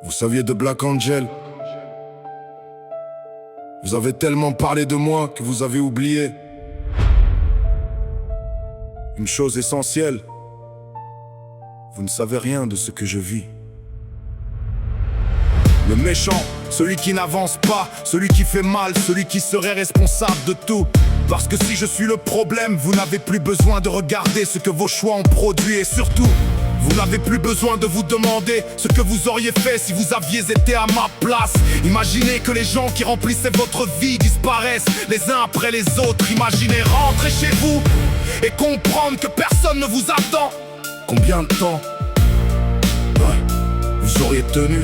Vous saviez de Black Angel? Vous avez tellement parlé de moi que vous avez oublié une chose essentielle. Vous ne savez rien de ce que je vis. Le méchant, celui qui n'avance pas, celui qui fait mal, celui qui serait responsable de tout. Parce que si je suis le problème, vous n'avez plus besoin de regarder ce que vos choix ont produit. Et surtout, vous n'avez plus besoin de vous demander ce que vous auriez fait si vous aviez été à ma place. Imaginez que les gens qui remplissaient votre vie disparaissent les uns après les autres. Imaginez rentrer chez vous et comprendre que personne ne vous attend. Combien de temps vous auriez tenu?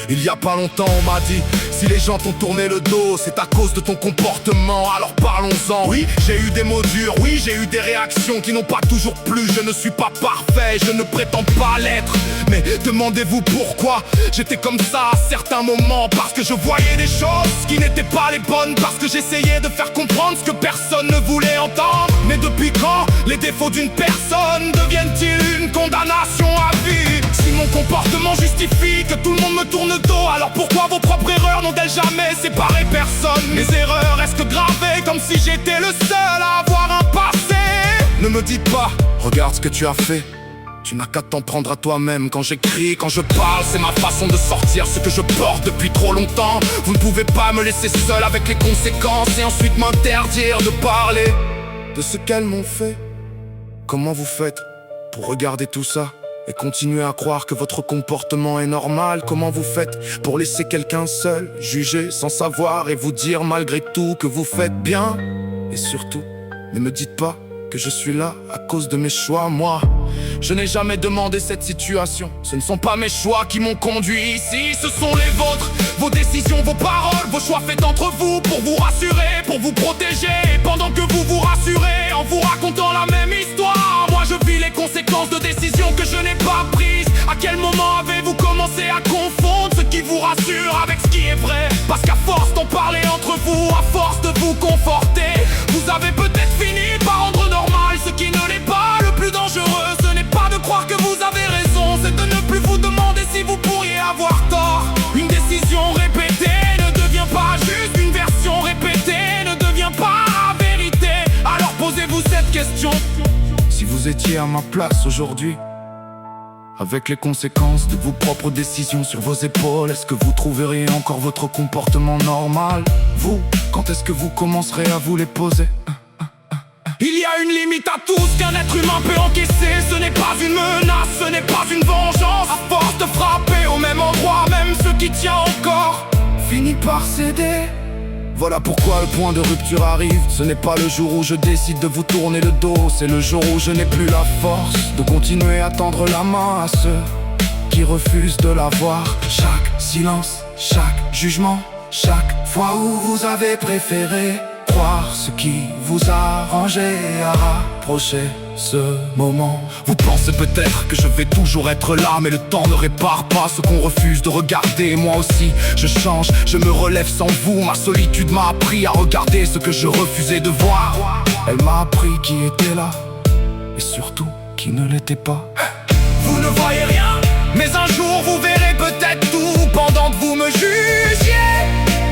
Il y a pas longtemps on m'a dit: si les gens t'ont tourné le dos, c'est à cause de ton comportement, alors parlons-en. Oui, j'ai eu des mots durs, oui, j'ai eu des réactions qui n'ont pas toujours plu. Je ne suis pas parfait, je ne prétends pas l'être. Mais demandez-vous pourquoi j'étais comme ça à certains moments. Parce que je voyais des choses qui n'étaient pas les bonnes. Parce que j'essayais de faire comprendre ce que personne ne voulait entendre. Mais depuis quand les défauts d'une personne deviennent-ils une condamnation à vie? Si mon comportement justifie que tout le monde me tourne le dos, alors pourquoi vos propres erreurs n'ont-elles jamais séparé personne? Mes erreurs restent gravées comme si j'étais le seul à avoir un passé. Ne me dites pas: regarde ce que tu as fait. Tu n'as qu'à t'en prendre à toi-même. Quand j'écris, quand je parle, c'est ma façon de sortir ce que je porte depuis trop longtemps. Vous ne pouvez pas me laisser seul avec les conséquences et ensuite m'interdire de parler de ce qu'elles m'ont fait. Comment vous faites pour regarder tout ça et continuer à croire que votre comportement est normal? Comment vous faites pour laisser quelqu'un seul juger sans savoir et vous dire malgré tout que vous faites bien? Et surtout, ne me dites pas que je suis là à cause de mes choix. Moi, je n'ai jamais demandé cette situation. Ce ne sont pas mes choix qui m'ont conduit ici, ce sont les vôtres. Vos décisions, vos paroles, vos choix faits entre vous pour vous rassurer, pour vous protéger. Et pendant que vous vous rassurez en vous racontant la même histoire, moi je vis les conséquences de décisions que je n'ai pas prises. À quel moment avez-vous commencé à confondre ce qui vous rassure avec ce qui est vrai? Parce qu'à force d'en parler entre vous, à force de vous conforter, vous avez peut-être fini par rendre normal ce qui ne l'est pas. Le plus dangereux, ce n'est pas de croire que vous avez raison, c'est de ne plus vous demander si vous pourriez avoir tort. Une décision répétée ne devient pas juste une version répétée, ne devient pas la vérité. Alors posez-vous cette question: si vous étiez à ma place aujourd'hui, avec les conséquences de vos propres décisions sur vos épaules, est-ce que vous trouveriez encore votre comportement normal? Vous, quand est-ce que vous commencerez à vous les poser? Il y a une limite à tout ce qu'un être humain peut encaisser. Ce n'est pas une menace, ce n'est pas une vengeance. À force de frapper au même endroit, même ce qui tient encore finit par céder. Voilà pourquoi le point de rupture arrive. Ce n'est pas le jour où je décide de vous tourner le dos, c'est le jour où je n'ai plus la force de continuer à tendre la main à ceux qui refusent de la voir. Chaque silence, chaque jugement, chaque fois où vous avez préféré croire ce qui vous a arrangé à rapprocher ce moment. Vous pensez peut-être que je vais toujours être là, mais le temps ne répare pas ce qu'on refuse de regarder. Moi aussi, je change, je me relève sans vous. Ma solitude m'a appris à regarder ce que je refusais de voir. Elle m'a appris qui était là, et surtout qui ne l'était pas. Vous ne voyez rien, mais un jour vous verrez peut-être tout. Pendant que vous me jugiez,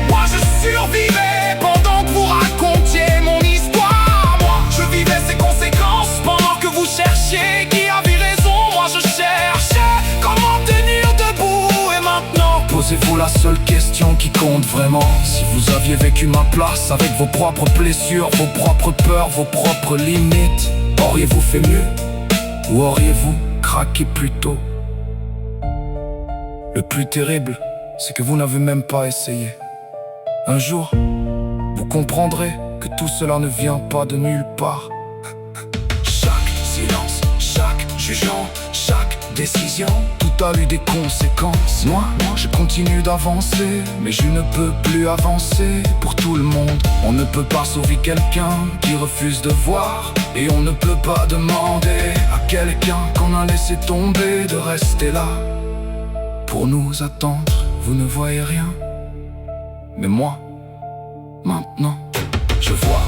moi je survivais. Pendant que vous racontiez mon histoire, moi je vivais ses conséquences. Pendant que vous cherchiez qui avait raison, moi je cherchais comment tenir debout. Et maintenant, posez-vous la seule question qui compte vraiment: si vous aviez vécu ma place avec vos propres blessures, vos propres peurs, vos propres limites, auriez-vous fait mieux ou auriez-vous craqué plus tôt? Le plus terrible, c'est que vous n'avez même pas essayé. Un jour, vous comprendrez que tout cela ne vient pas de nulle part. Chaque silence, chaque jugement, chaque décision, tout a eu des conséquences. Moi, je continue d'avancer, mais je ne peux plus avancer pour tout le monde. On ne peut pas sauver quelqu'un qui refuse de voir, et on ne peut pas demander à quelqu'un qu'on a laissé tomber de rester là pour nous attendre. Vous ne voyez rien, mais moi, maintenant, je vois.